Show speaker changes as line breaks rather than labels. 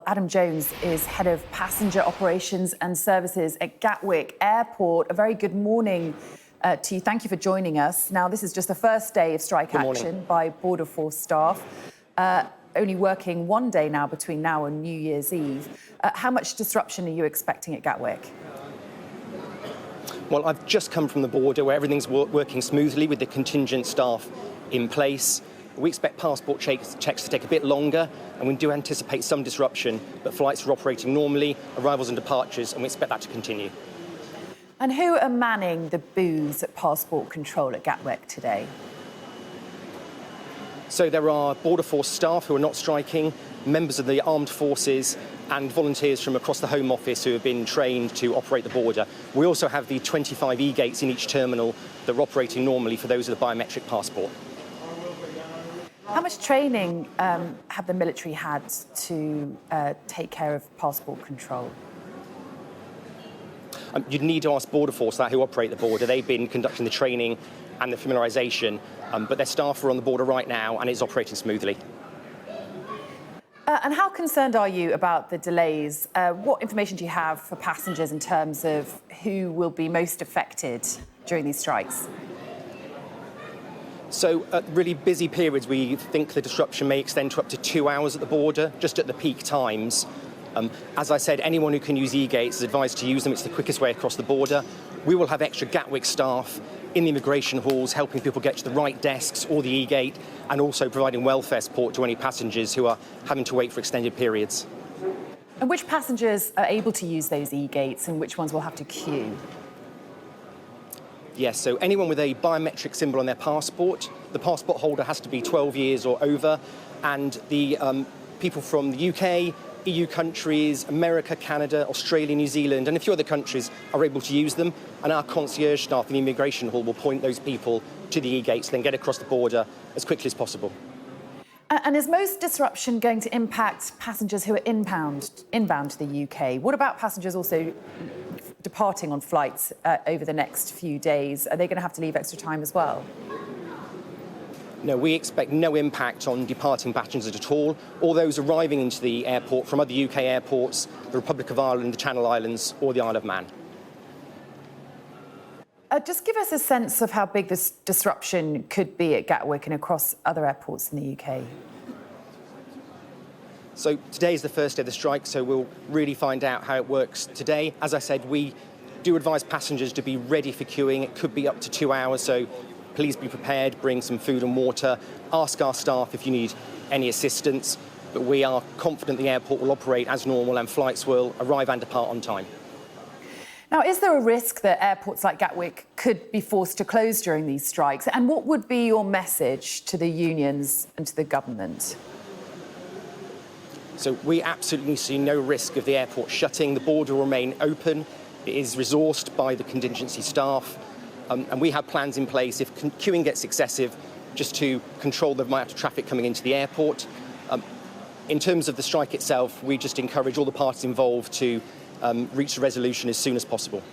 Adam Jones is Head of Passenger Operations and Services at Gatwick Airport. A very good morning to you. Thank you for joining us. Now, this is just the first day of strike action by Border Force staff, only working one day now between now and New Year's Eve. How much disruption are you expecting at Gatwick?
Well, I've just come from the border where everything's working smoothly with the contingent staff in place. We expect passport checks to take a bit longer, and we do anticipate some disruption, but flights are operating normally, arrivals and departures, and we expect that to continue.
And who are manning the booths at passport control at Gatwick today?
So there are Border Force staff who are not striking, members of the armed forces and volunteers from across the Home Office who have been trained to operate the border. We also have the 25 eGates in each terminal that are operating normally for those with a biometric passport.
How much training have the military had to take care of passport control?
You'd need to ask Border Force that, who operate the border. They've been conducting the training and the familiarisation, but their staff are on the border right now and it's operating smoothly.
And how concerned are you about the delays? What information do you have for passengers in terms of who will be most affected during these strikes?
So at really busy periods, we think the disruption may extend to up to 2 hours at the border, just at the peak times. As I said, anyone who can use eGates is advised to use them. It's the quickest way across the border. We will have extra Gatwick staff in the immigration halls, helping people get to the right desks or the eGate, and also providing welfare support to any passengers who are having to wait for extended periods.
And which passengers are able to use those eGates and which ones will have to queue?
Yes, so anyone with a biometric symbol on their passport, the passport holder has to be 12 years or over, and the people from the UK, EU countries, America, Canada, Australia, New Zealand, and a few other countries are able to use them, and our concierge staff in the immigration hall will point those people to the eGates, then get across the border as quickly as possible.
And is most disruption going to impact passengers who are inbound to the UK? What about passengers also departing on flights over the next few days? Are they going to have to leave extra time as well?
No, we expect no impact on departing passengers at all. All those arriving into the airport from other UK airports, the Republic of Ireland, the Channel Islands or the Isle of Man.
Just give us a sense of how big this disruption could be at Gatwick and across other airports in the UK.
So today is the first day of the strike, so we'll really find out how it works today. As I said, we do advise passengers to be ready for queuing. It could be up to 2 hours, so please be prepared, bring some food and water, ask our staff if you need any assistance. But we are confident the airport will operate as normal and flights will arrive and depart on time.
Now, is there a risk that airports like Gatwick could be forced to close during these strikes? And what would be your message to the unions and to the government?
So we absolutely see no risk of the airport shutting. The border will remain open. It is resourced by the contingency staff. And we have plans in place if queuing gets excessive, just to control the amount of traffic coming into the airport. In terms of the strike itself, we just encourage all the parties involved to reach a resolution as soon as possible.